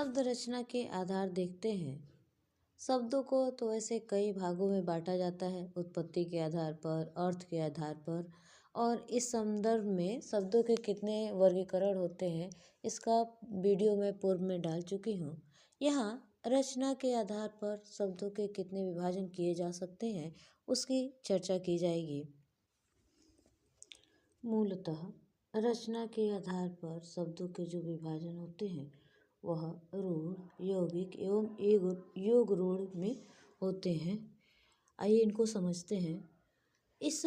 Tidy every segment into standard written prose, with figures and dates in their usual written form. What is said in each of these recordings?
शब्द रचना के आधार देखते हैं। शब्दों को तो ऐसे कई भागों में बांटा जाता है, उत्पत्ति के आधार पर, अर्थ के आधार पर। और इस संदर्भ में शब्दों के कितने वर्गीकरण होते हैं, इसका वीडियो मैं पूर्व में डाल चुकी हूँ। यहाँ रचना के आधार पर शब्दों के कितने विभाजन किए जा सकते हैं, उसकी चर्चा की जाएगी। मूलतः रचना के आधार पर शब्दों के जो विभाजन होते हैं वह रूढ़, यौगिक एवं योग रूढ़ में होते हैं। आइए इनको समझते हैं। इस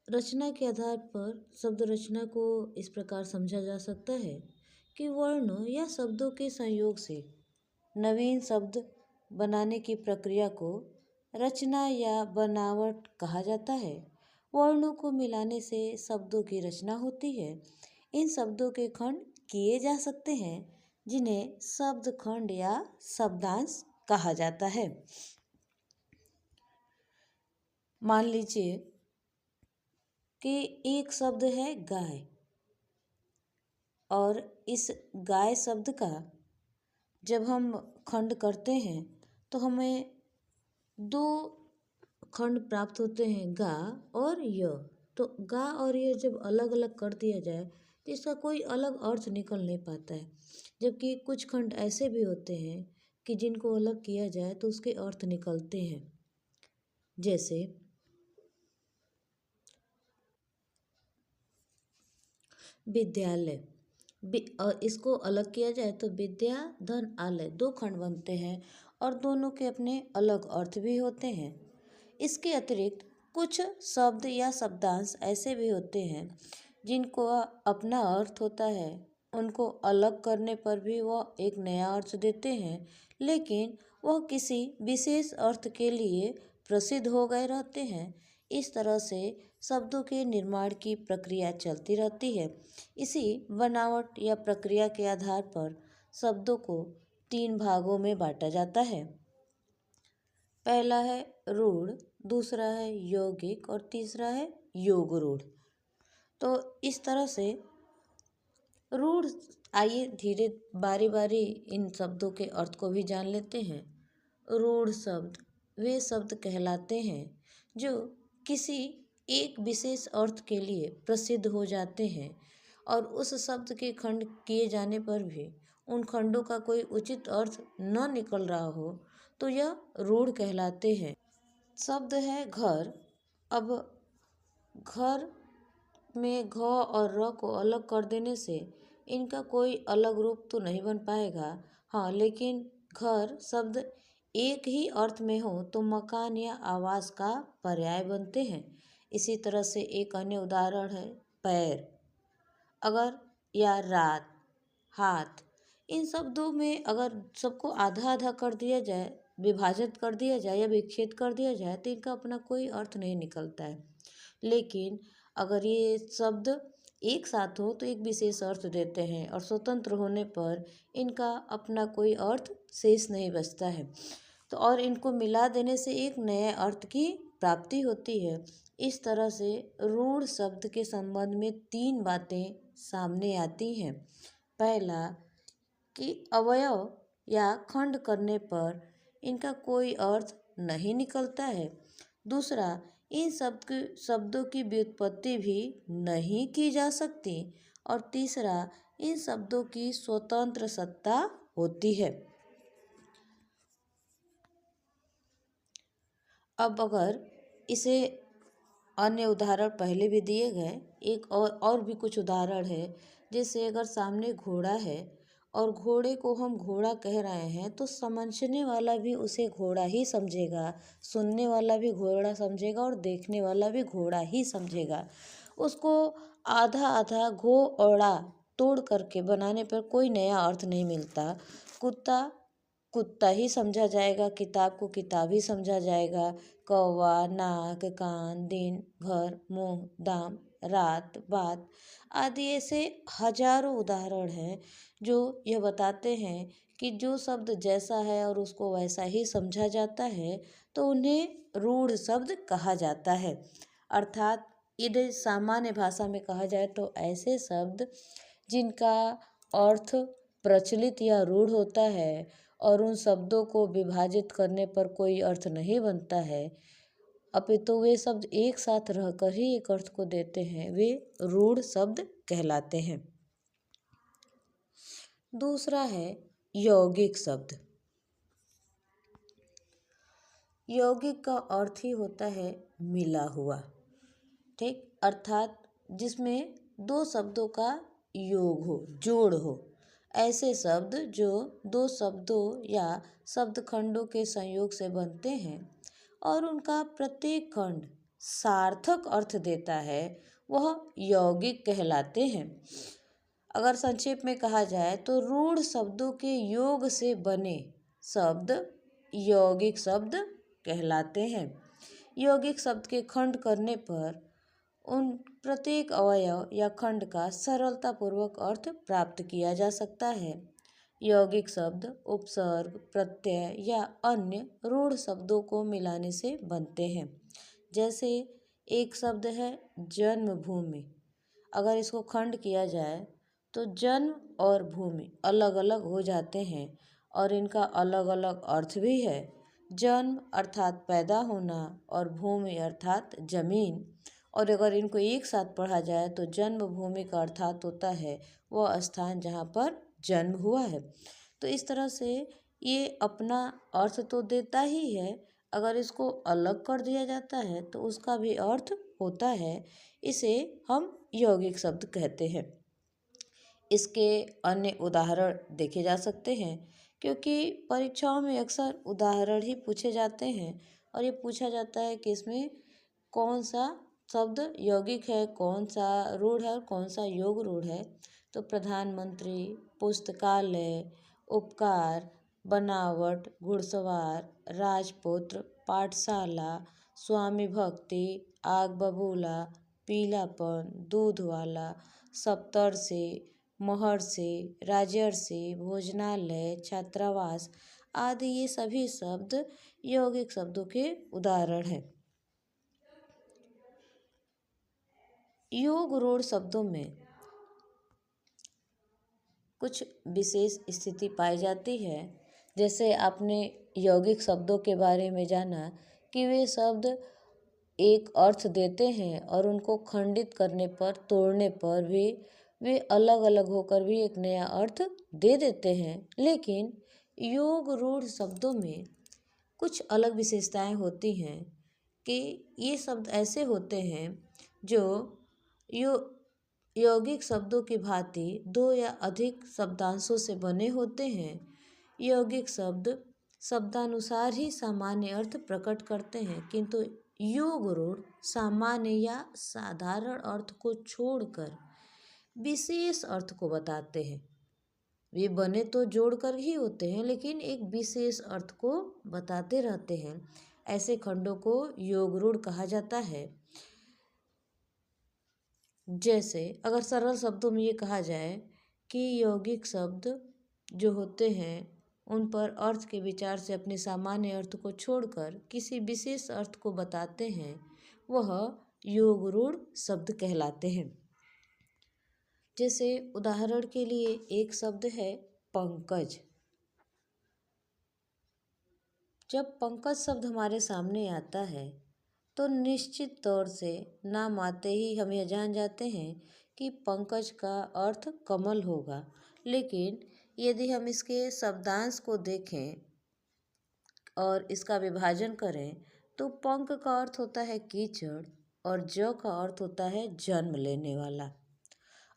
रचना के आधार पर शब्द रचना को इस प्रकार समझा जा सकता है कि वर्णों या शब्दों के संयोग से नवीन शब्द बनाने की प्रक्रिया को रचना या बनावट कहा जाता है। वर्णों को मिलाने से शब्दों की रचना होती है। इन शब्दों के खंड किए जा सकते हैं जिन्हें शब्द खंड या शब्दांश कहा जाता है। मान लीजिए कि एक शब्द है गाय, और इस गाय शब्द का जब हम खंड करते हैं तो हमें दो खंड प्राप्त होते हैं, गा और य। तो गा और य जब अलग अलग कर दिया जाए तो इसका कोई अलग अर्थ निकल नहीं पाता है। जबकि कुछ खंड ऐसे भी होते हैं कि जिनको अलग किया जाए तो उसके अर्थ निकलते हैं। जैसे विद्यालय, और इसको अलग किया जाए तो विद्या धन आलय, दो खंड बनते हैं और दोनों के अपने अलग अर्थ भी होते हैं। इसके अतिरिक्त कुछ शब्द या शब्दांश ऐसे भी होते हैं जिनको अपना अर्थ होता है, उनको अलग करने पर भी वह एक नया अर्थ देते हैं, लेकिन वह किसी विशेष अर्थ के लिए प्रसिद्ध हो गए रहते हैं। इस तरह से शब्दों के निर्माण की प्रक्रिया चलती रहती है। इसी बनावट या प्रक्रिया के आधार पर शब्दों को 3 भागों में बांटा जाता है। पहला है रूढ़, दूसरा है यौगिक और तीसरा है योग रूढ़। तो इस तरह से रूढ़, आइए धीरे बारी बारी इन शब्दों के अर्थ को भी जान लेते हैं। रूढ़ शब्द वे शब्द कहलाते हैं जो किसी एक विशेष अर्थ के लिए प्रसिद्ध हो जाते हैं और उस शब्द के खंड किए जाने पर भी उन खंडों का कोई उचित अर्थ न निकल रहा हो तो यह रूढ़ कहलाते हैं। शब्द है घर। अब घर में घ और र को अलग कर देने से इनका कोई अलग रूप तो नहीं बन पाएगा। हाँ, लेकिन घर शब्द एक ही अर्थ में हो तो मकान या आवास का पर्याय बनते हैं। इसी तरह से एक अन्य उदाहरण है पैर, अगर या रात, हाथ। इन शब्दों में अगर सबको आधा आधा कर दिया जाए, विभाजित कर दिया जाए या विच्छेद कर दिया जाए तो इनका अपना कोई अर्थ नहीं निकलता है। लेकिन अगर ये शब्द एक साथ हो तो एक विशेष अर्थ देते हैं और स्वतंत्र होने पर इनका अपना कोई अर्थ शेष नहीं बचता है। तो और इनको मिला देने से एक नए अर्थ की प्राप्ति होती है। इस तरह से रूढ़ शब्द के संबंध में 3 बातें सामने आती हैं। पहला कि अवयव या खंड करने पर इनका कोई अर्थ नहीं निकलता है। दूसरा, इन शब्दों की व्युत्पत्ति भी नहीं की जा सकती। और तीसरा, इन शब्दों की स्वतंत्र सत्ता होती है। अब अगर इसे अन्य उदाहरण पहले भी दिए गए, एक और भी कुछ उदाहरण है। जैसे अगर सामने घोड़ा है और घोड़े को हम घोड़ा कह रहे हैं तो समझने वाला भी उसे घोड़ा ही समझेगा, सुनने वाला भी घोड़ा समझेगा और देखने वाला भी घोड़ा ही समझेगा। उसको आधा आधा घो औड़ा तोड़ करके बनाने पर कोई नया अर्थ नहीं मिलता। कुत्ता कुत्ता ही समझा जाएगा, किताब को किताब ही समझा जाएगा। कौवा, नाक, कान, दिन, घर, मुंह, दाम, रात, बात आदि ऐसे हजारों उदाहरण हैं जो यह बताते हैं कि जो शब्द जैसा है और उसको वैसा ही समझा जाता है तो उन्हें रूढ़ शब्द कहा जाता है। अर्थात यदि सामान्य भाषा में कहा जाए तो ऐसे शब्द जिनका अर्थ प्रचलित या रूढ़ होता है और उन शब्दों को विभाजित करने पर कोई अर्थ नहीं बनता है, अपितु वे शब्द एक साथ रहकर ही एक अर्थ को देते हैं, वे रूढ़ शब्द कहलाते हैं। दूसरा है यौगिक शब्द। यौगिक का अर्थ ही होता है मिला हुआ, ठीक, अर्थात जिसमें दो शब्दों का योग हो, जोड़ हो। ऐसे शब्द जो दो शब्दों या शब्द खंडों के संयोग से बनते हैं और उनका प्रत्येक खंड सार्थक अर्थ देता है, वह यौगिक कहलाते हैं। अगर संक्षेप में कहा जाए तो रूढ़ शब्दों के योग से बने शब्द यौगिक शब्द कहलाते हैं। यौगिक शब्द के खंड करने पर उन प्रत्येक अवयव या खंड का सरलतापूर्वक अर्थ प्राप्त किया जा सकता है। यौगिक शब्द उपसर्ग, प्रत्यय या अन्य रूढ़ शब्दों को मिलाने से बनते हैं। जैसे एक शब्द है जन्मभूमि, अगर इसको खंड किया जाए तो जन्म और भूमि अलग अलग हो जाते हैं और इनका अलग अलग अर्थ भी है। जन्म अर्थात पैदा होना और भूमि अर्थात जमीन, और अगर इनको एक साथ पढ़ा जाए तो जन्मभूमि का अर्थात होता है वह स्थान जहाँ पर जन्म हुआ है। तो इस तरह से ये अपना अर्थ तो देता ही है, अगर इसको अलग कर दिया जाता है तो उसका भी अर्थ होता है। इसे हम यौगिक शब्द कहते हैं। इसके अन्य उदाहरण देखे जा सकते हैं, क्योंकि परीक्षाओं में अक्सर उदाहरण ही पूछे जाते हैं और ये पूछा जाता है कि इसमें कौन सा शब्द यौगिक है, कौन सा रूढ़ है और कौन सा योग रूढ़ है। तो प्रधानमंत्री, पुस्तकालय, उपकार, बनावट, घुड़सवार, राजपुत्र, पाठशाला, स्वामी भक्ति, आग बबूला, पीलापन, दूध वाला, सप्तर्षि, महर्षि, राजर्षि, भोजनालय, छात्रावास आदि ये सभी शब्द यौगिक शब्दों के उदाहरण हैं। योग रूढ़ शब्दों में कुछ विशेष स्थिति पाई जाती है। जैसे आपने यौगिक शब्दों के बारे में जाना कि वे शब्द एक अर्थ देते हैं और उनको खंडित करने पर, तोड़ने पर भी वे अलग अलग होकर भी एक नया अर्थ दे देते हैं। लेकिन योग रूढ़ शब्दों में कुछ अलग विशेषताएं होती हैं कि ये शब्द ऐसे होते हैं जो यौगिक शब्दों की भांति दो या अधिक शब्दांशों से बने होते हैं। यौगिक शब्द शब्दानुसार ही सामान्य अर्थ प्रकट करते हैं, किंतु योग रूढ़ सामान्य या साधारण अर्थ को छोड़कर विशेष अर्थ को बताते हैं। वे बने तो जोड़कर ही होते हैं, लेकिन एक विशेष अर्थ को बताते रहते हैं। ऐसे खंडों को योग रूढ़ कहा जाता है। जैसे अगर सरल शब्दों में ये कहा जाए कि यौगिक शब्द जो होते हैं उन पर अर्थ के विचार से अपने सामान्य अर्थ को छोड़कर किसी विशेष अर्थ को बताते हैं, वह योग रूढ़ शब्द कहलाते हैं। जैसे उदाहरण के लिए एक शब्द है पंकज। जब पंकज शब्द हमारे सामने आता है तो निश्चित तौर से नाम आते ही हम यह जान जाते हैं कि पंकज का अर्थ कमल होगा। लेकिन यदि हम इसके शब्दांश को देखें और इसका विभाजन करें तो पंक का अर्थ होता है कीचड़ और ज का अर्थ होता है जन्म लेने वाला।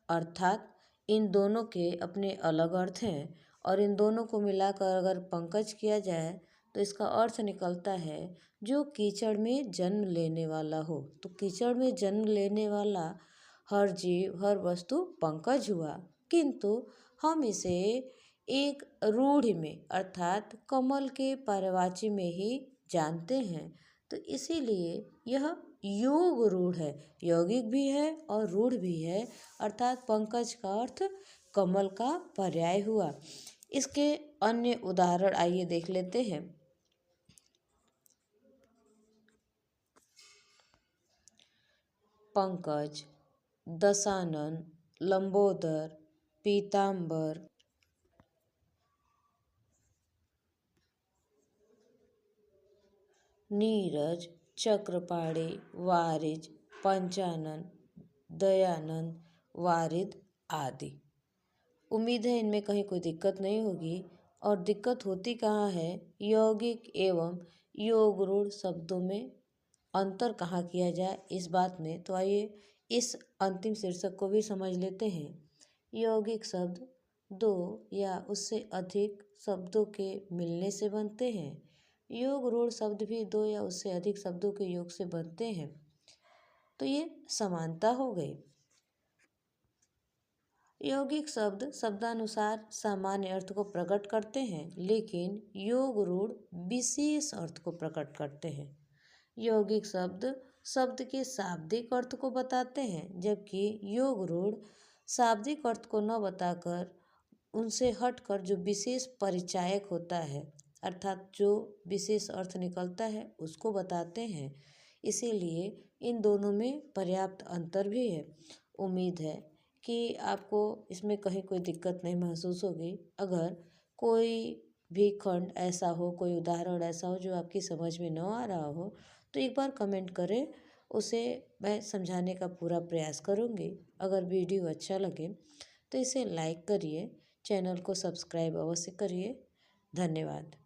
अर्थात इन दोनों के अपने अलग अर्थ हैं और इन दोनों को मिलाकर अगर पंकज किया जाए तो इसका अर्थ निकलता है जो कीचड़ में जन्म लेने वाला हो। तो कीचड़ में जन्म लेने वाला हर जीव, हर वस्तु पंकज हुआ। किंतु हम इसे एक रूढ़ में अर्थात कमल के पर्यायवाची में ही जानते हैं, तो इसीलिए यह योग रूढ़ है, यौगिक भी है और रूढ़ भी है। अर्थात पंकज का अर्थ कमल का पर्याय हुआ। इसके अन्य उदाहरण आइए देख लेते हैं। पंकज, दशानन, लंबोदर, पीतांबर, नीरज, चक्रपाणी, वारिज, पंचानन, दयानंद, वारिद आदि। उम्मीद है इनमें कहीं कोई दिक्कत नहीं होगी। और दिक्कत होती कहाँ है? यौगिक एवं योग रूढ़ शब्दों में अंतर कहाँ किया जाए इस बात में। तो आइए इस अंतिम शीर्षक को भी समझ लेते हैं। यौगिक शब्द दो या उससे अधिक शब्दों के मिलने से बनते हैं। योग रूढ़ शब्द भी दो या उससे अधिक शब्दों के योग से बनते हैं। तो ये समानता हो गई। यौगिक शब्द शब्दानुसार सामान्य अर्थ को प्रकट करते हैं, लेकिन योग रूढ़ विशेष अर्थ को प्रकट करते हैं। यौगिक शब्द शब्द के शाब्दिक अर्थ को बताते हैं, जबकि योग रूढ़ शाब्दिक अर्थ को न बताकर उनसे हटकर जो विशेष परिचायक होता है, अर्थात जो विशेष अर्थ निकलता है, उसको बताते हैं। इसीलिए इन दोनों में पर्याप्त अंतर भी है। उम्मीद है कि आपको इसमें कहीं कोई दिक्कत नहीं महसूस होगी। अगर कोई भी खंड ऐसा हो, कोई उदाहरण ऐसा हो जो आपकी समझ में न आ रहा हो, तो एक बार कमेंट करें, उसे मैं समझाने का पूरा प्रयास करूँगी। अगर वीडियो अच्छा लगे तो इसे लाइक करिए, चैनल को सब्सक्राइब अवश्य करिए। धन्यवाद।